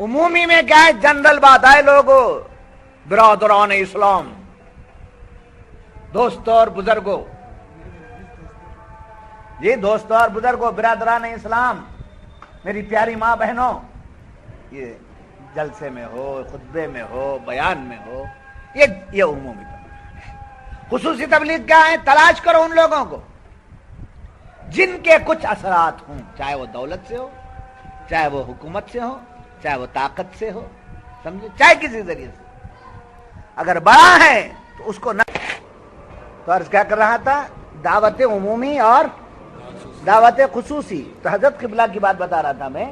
عمومی میں کیا ہے؟ جنرل بات ہے لوگوں، برادران اسلام، دوستوں اور بزرگوں، یہ دوستوں اور بزرگوں، برادران اسلام، میری پیاری ماں بہنوں، یہ جلسے میں ہو، خطبے میں ہو، بیان میں ہو، یہ عمومی تبلیغ۔ خصوصی تبلیغ کیا ہے؟ تلاش کرو ان لوگوں کو جن کے کچھ اثرات ہوں، چاہے وہ دولت سے ہو، چاہے وہ حکومت سے ہو، چاہے وہ طاقت سے ہو، سمجھے، چاہے کسی ذریعے سے، اگر بڑا ہے تو اس کو نہ۔ تو عرض کیا کر رہا تھا؟ دعوت عمومی اور دعوت خصوصی۔ تو حضرت قبلہ کی بات بتا رہا تھا میں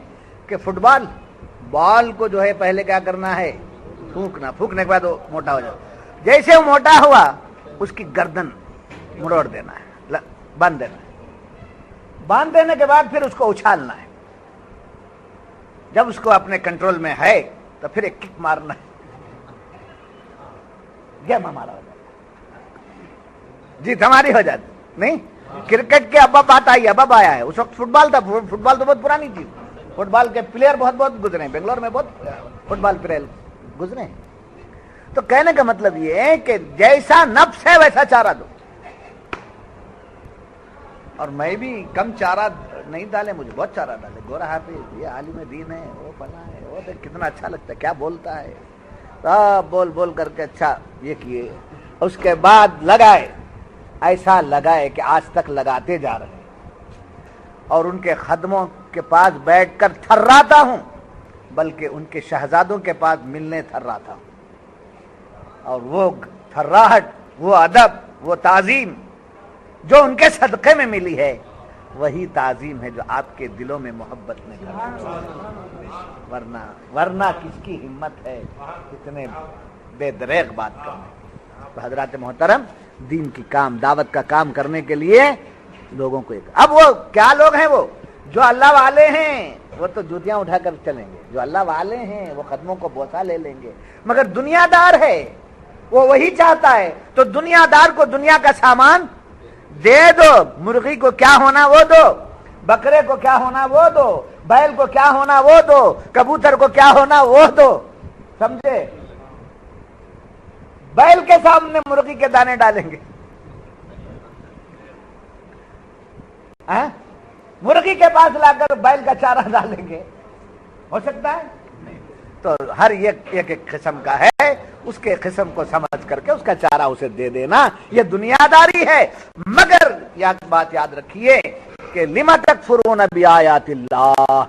کہ فٹ بال کو جو ہے پہلے کیا کرنا ہے؟ پھونکنا، پھونکنے کے بعد وہ موٹا ہو جائے، جیسے وہ موٹا ہوا اس کی گردن مڑوڑ دینا ہے، باندھ دینا ہے، باندھ دینے کے بعد پھر اس کو اچھالنا ہے، جب اس کو اپنے کنٹرول میں ہے تو پھر ایک کک مارنا ہے، گیم ہمارا ہو جاتا، جیت ہماری ہو جاتی۔ نہیں، کرکٹ کے اب بات آئی، اب آیا ہے، اس وقت فٹ بال تھا، فٹ بال تو بہت پرانی چیز، فٹ بال کے پلیئر بہت گزرے ہیں، بنگلور میں بہت فٹ بال پلیئر گزرے ہیں۔ تو کہنے کا مطلب یہ ہے کہ جیسا نفس ہے ویسا چارہ دو، اور میں بھی کم چارہ نہیں ڈالے، مجھے بہت چارہ ڈالے، گورا حافظ یہ عالم دین ہے، وہ فلاں ہے، وہ دیکھ کتنا اچھا لگتا ہے، کیا بولتا ہے، بول کر کے اچھا یہ کیے، اس کے بعد لگائے، ایسا لگائے کہ آج تک لگاتے جا رہے ہیں، اور ان کے خدموں کے پاس بیٹھ کر تھراتا ہوں، بلکہ ان کے شہزادوں کے پاس ملنے تھراتا ہوں، اور وہ تھراہٹ، وہ ادب، وہ تعظیم جو ان کے صدقے میں ملی ہے، وہی تعظیم ہے جو آپ کے دلوں میں محبت میں کرنا، ورنہ کس کی ہمت ہے اتنے بے دریغ بات کرنے۔ تو حضرات محترم، دین کی کام، دعوت کا کام کرنے کے لیے لوگوں کو ایک، اب وہ کیا لوگ ہیں؟ وہ جو اللہ والے ہیں وہ تو جوتیاں اٹھا کر چلیں گے، جو اللہ والے ہیں وہ قدموں کو بوسہ لے لیں گے، مگر دنیا دار ہے وہ وہی چاہتا ہے تو دنیا دار کو دنیا کا سامان دے دو، مرغی کو کیا ہونا وہ دو، بکرے کو کیا ہونا وہ دو، بیل کو کیا ہونا وہ دو، کبوتر کو کیا ہونا وہ دو، سمجھے؟ بیل کے سامنے مرغی کے دانے ڈالیں گے، مرغی کے پاس لا کر بیل کا چارہ ڈالیں گے، ہو سکتا ہے؟ تو ہر ایک قسم کا ہے، اس کے قسم کو سمجھ کر کے اس کا چارہ اسے دے دینا، یہ دنیا داری ہے۔ مگر یہ بات یاد رکھیے کہ لما تکفرون بآیات اللہ،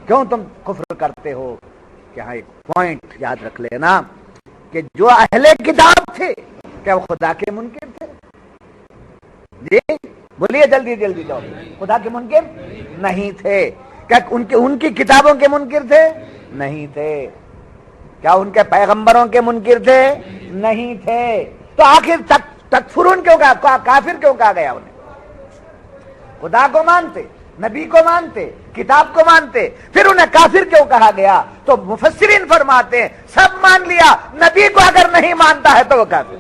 کیوں تم کفر کرتے ہو؟ یہاں ایک پوائنٹ یاد رکھ لینا کہ جو اہل کتاب تھے کیا وہ خدا کے منکر تھے؟ جی بولیے، جلدی جلدی جاؤ، خدا کے منکر نہیں تھے۔ کیا ان کی کتابوں کے منکر تھے؟ نہیں تھے۔ کیا ان کے پیغمبروں کے منکر تھے؟ نہیں تھے۔ تو آخر تکفرون کیوں کہا، کافر کیوں کہا گیا انہیں؟ خدا کو مانتے، نبی کو مانتے، کتاب کو مانتے، پھر انہیں کافر کیوں کہا گیا؟ تو مفسرین فرماتے ہیں سب مان لیا، نبی کو اگر نہیں مانتا ہے تو وہ کافر،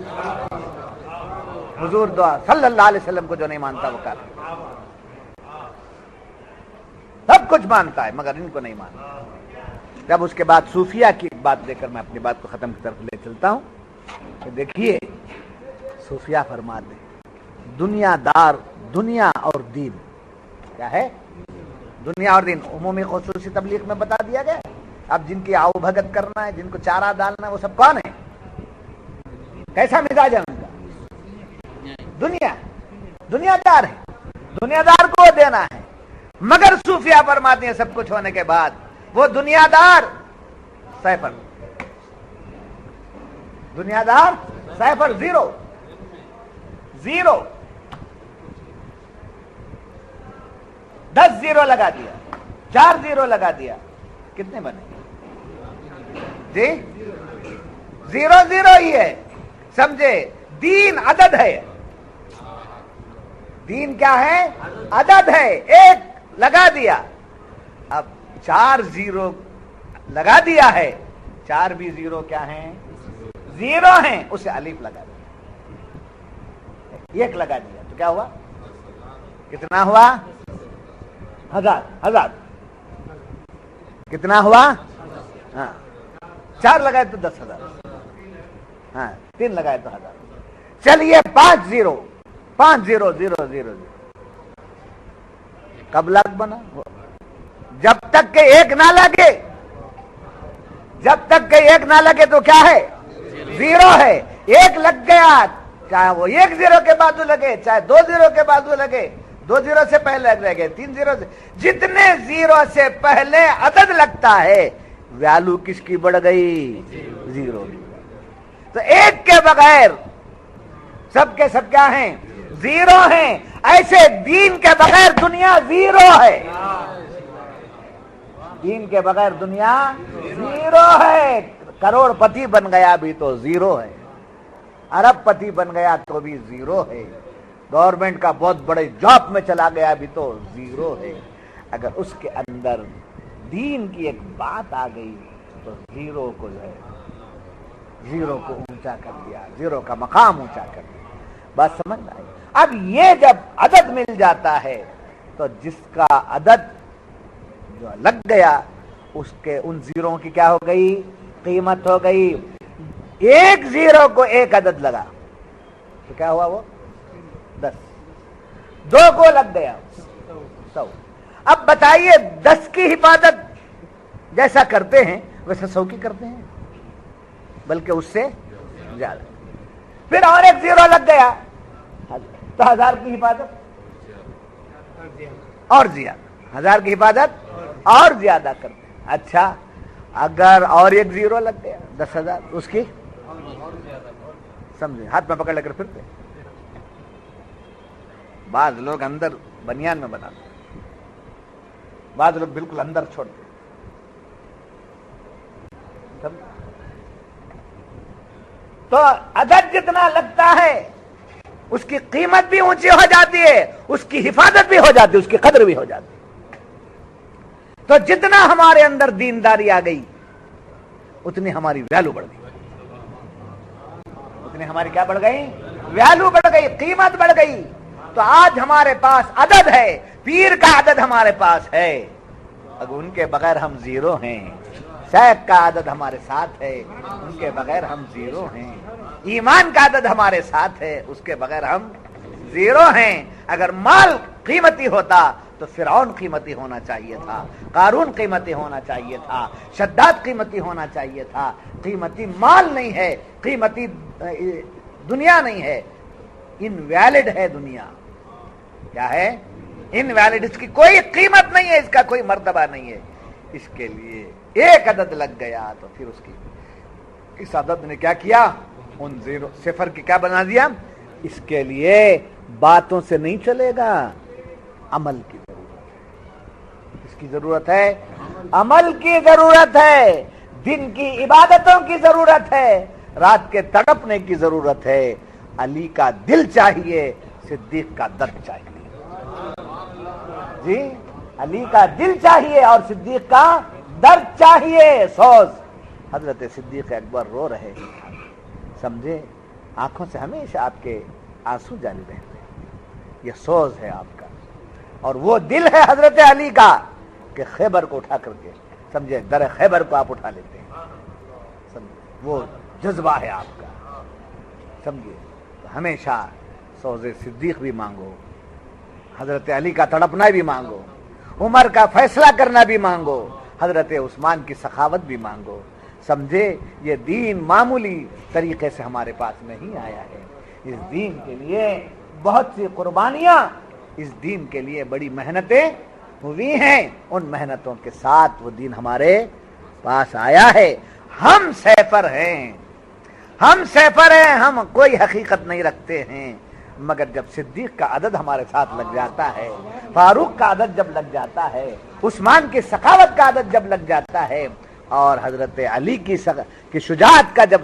حضور دعا صلی اللہ علیہ وسلم کو جو نہیں مانتا وہ کافر، سب کچھ مانتا ہے مگر ان کو نہیں مانتا۔ جب اس کے بعد صوفیہ کی بات دے کر میں اپنی بات کو ختم کی طرف لے چلتا ہوں کہ دیکھیے صوفیہ فرماتے ہیں دنیا دار، دنیا اور دین کیا ہے؟ دنیا اور دین عمومی خصوصی تبلیغ میں بتا دیا گیا۔ اب جن کی آؤ بھگت کرنا ہے، جن کو چارہ ڈالنا ہے، وہ سب کون ہے؟ کیسا مزاج ہے ان کا؟ دنیا دار ہے، دنیا دار کو دینا ہے۔ مگر صوفیہ فرماتے ہیں سب کچھ ہونے کے بعد وہ دنیا دار صفر، دنیا دار صفر، زیرو، 10 زیرو لگا دیا، 4 زیرو لگا دیا، کتنے بنے؟ جی 0 ہی ہے، سمجھے؟ دین عدد ہے، دین کیا ہے؟ عدد ہے، 1 لگا دیا، اب 4 زیرو لگا دیا ہے، 4 بھی زیرو کیا ہیں؟ زیرو ہیں، اسے الف لگا دیا، 1 لگا دیا تو کیا ہوا؟ کتنا ہوا؟ 1000 کتنا ہوا؟ ہاں 4 لگائے تو 10,000, ہاں 3 لگائے تو 1000. چلیے 5 0 5 0 0 0 کب لاکھ بنا؟ جب تک کہ ایک نہ لگے, جب تک کہ ایک نہ لگے تو کیا ہے؟ 0 ہے. ایک لگ گیا, چاہے وہ 1 0 کے بازو لگے, چاہے 2 0 کے بازو لگے, 2 0 سے پہلے لگے, 3 0 سے, جتنے 0 سے پہلے عدد لگتا ہے ویلو کس کی بڑھ گئی؟ 0 کی. تو ایک کے بغیر سب کے سب کیا ہیں؟ 0 ہیں. ایسے دین کے بغیر دنیا 0 ہے. دین کے بغیر دنیا 0 ہے. کروڑ پتی بن گیا بھی تو 0 ہے, ارب پتی بن گیا تو بھی 0 ہے, گورنمنٹ کا بہت بڑے جاب میں چلا گیا بھی تو 0 ہے. اگر اس کے اندر دین کی ایک بات آ گئی تو 0 کو جو ہے 0 کو اونچا کر دیا, 0 کا مقام اونچا کر دیا. بات سمجھ آئی؟ اب یہ جب عدد مل جاتا ہے تو جس کا عدد جو لگ گیا اس کے ان 0 کی کیا ہو گئی؟ قیمت ہو گئی. 1 0 کو 1 عدد لگا تو کیا ہوا؟ وہ 10. 2 کو لگ گیا 100. اب بتائیے 10 کی حفاظت جیسا کرتے ہیں ویسا 100 کی کرتے ہیں, بلکہ اس سے زیادہ. پھر اور 1 0 لگ گیا تو 1000 کی حفاظت اور زیادہ, 1000 کی حفاظت اور زیادہ کرتے ہیں. اچھا اگر اور 1 0 لگ گیا 10,000, اس کی سمجھے ہاتھ میں پکڑ لے کر پھرتے. بعض لوگ اندر بنیان میں بناتے, بعض لوگ بالکل اندر چھوڑتے. تو عدد جتنا لگتا ہے اس کی قیمت بھی اونچی ہو جاتی ہے, اس کی حفاظت بھی ہو جاتی ہے, اس کی قدر بھی ہو جاتی ہے. تو جتنا ہمارے اندر دینداری آ گئی اتنی ہماری ویلو بڑھ گئی, اتنی ہماری کیا بڑھ گئی؟ ویلو بڑھ گئی, قیمت بڑھ گئی. تو آج ہمارے پاس عدد ہے, پیر کا عدد ہمارے پاس ہے, اگر ان کے بغیر ہم 0 ہیں. شیخ کا عدد ہمارے ساتھ ہے, ان کے بغیر ہم 0 ہیں. ایمان کا عدد ہمارے ساتھ ہے, اس کے بغیر ہم 0 ہیں. اگر مال قیمتی ہوتا تو فرعون قیمتی ہونا چاہیے تھا, قارون قیمتی ہونا چاہیے تھا, شداد قیمتی ہونا چاہیے تھا. قیمتی مال نہیں ہے, قیمتی دنیا نہیں ہے, انویلڈ ہے دنیا. کیا ہے؟ انویلڈ. اس کی کوئی قیمت نہیں ہے, اس کا کوئی مرتبہ نہیں ہے. اس کے لیے 1 عدد لگ گیا تو پھر اس عدد نے کیا کیا؟ ان 0 کی کیا بنا دیا؟ اس کے لیے باتوں سے نہیں چلے گا, عمل کی ضرورت ہے. اس کی ضرورت ہے, عمل کی ضرورت ہے. دن کی عبادتوں کی ضرورت ہے, رات کے تڑپنے کی ضرورت ہے. علی کا دل چاہیے, صدیق کا درد چاہیے. جی, علی کا دل چاہیے اور صدیق کا درد چاہیے. سوز حضرت صدیق اکبر رو رہے, سمجھے, آنکھوں سے ہمیشہ آپ کے آنسو جاری رہتے ہیں. یہ سوز ہے آپ کا, اور وہ دل ہے حضرت علی کا کہ خیبر کو اٹھا کر کے, سمجھے, در خیبر کو آپ اٹھا لیتے ہیں. سمجھے, وہ جذبہ ہے آپ کا. سمجھے, ہمیشہ سوز صدیق بھی مانگو, حضرت علی کا تڑپنا بھی مانگو, عمر کا فیصلہ کرنا بھی مانگو, حضرت عثمان کی سخاوت بھی مانگو. سمجھے, یہ دین معمولی طریقے سے ہمارے پاس نہیں آیا ہے. اس دین کے لیے بہت سی قربانیاں, اس دین کے لیے بڑی محنتیں ہوئی ہیں. ان محنتوں کے ساتھ وہ دین ہمارے پاس آیا ہے. ہم سیفر ہیں, ہم سیفر ہیں, ہم کوئی حقیقت نہیں رکھتے ہیں. مگر جب صدیق کا عدد ہمارے ساتھ لگ جاتا ہے, فاروق کا عدد جب لگ جاتا ہے, عثمان کی سخاوت کا عدد جب لگ جاتا ہے, اور حضرت علی کی شجاعت کا جب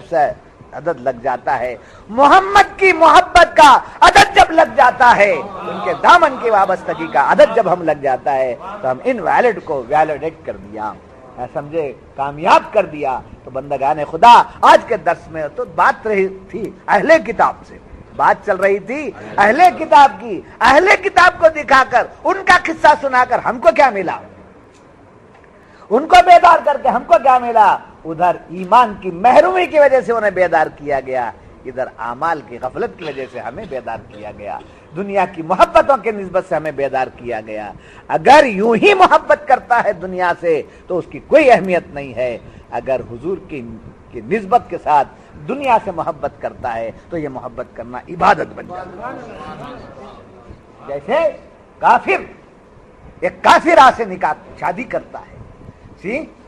عدد لگ جاتا ہے, محمد کی محبت کا عدد جب لگ جاتا ہے, ان کے دامن کی وابستگی کا عدد جب ہم لگ جاتا ہے, تو ہم انویلڈ کو ویلڈیٹ کر دیا, سمجھے, کامیاب کر دیا. تو بندگان خدا, آج کے درس میں تو بات رہی تھی اہل کتاب سے, بات چل رہی تھی اہل کتاب کی. اہل کتاب کو دکھا کر, ان کا قصہ سنا کر ہم کو کیا ملا؟ ان کو بیدار کر کے ہم کو کیا ملا؟ ادھر ایمان کی محرومی کی وجہ سے انہیں بیدار کیا گیا، ادھر اعمال کی غفلت کی وجہ سے ہمیں بیدار کیا گیا، دنیا کی محبتوں کے نسبت سے ہمیں بیدار کیا گیا۔ اگر یوں ہی محبت کرتا ہے دنیا سے تو اس کی کوئی اہمیت نہیں ہے، اگر حضور کی نسبت کے ساتھ دنیا سے محبت کرتا ہے تو یہ محبت کرنا عبادت بن جاتا ہے۔ جیسے کافر، ایک کافرہ سے نکاح شادی کرتا ہے،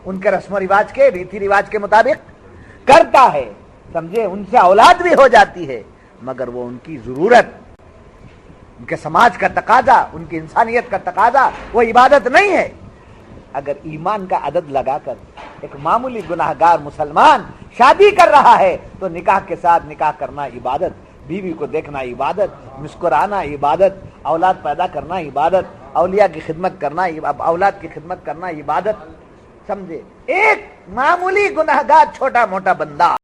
ان کے رسم و رواج کے ریتی رواج کے مطابق کرتا ہے، سمجھے، ان سے اولاد بھی ہو جاتی ہے، مگر وہ ان کی ضرورت، ان کے سماج کا تقاضا، ان کی انسانیت کا تقاضا، وہ عبادت نہیں ہے۔ اگر ایمان کا عدد لگا کر ایک معمولی گناہگار مسلمان شادی کر رہا ہے تو نکاح کے ساتھ نکاح کرنا عبادت، بیوی کو دیکھنا عبادت، مسکرانا عبادت، اولاد پیدا کرنا عبادت، اولیاء کی خدمت کرنا، اولاد کی خدمت کرنا عبادت، سمجھے۔ ایک معمولی گناہگار چھوٹا موٹا بندہ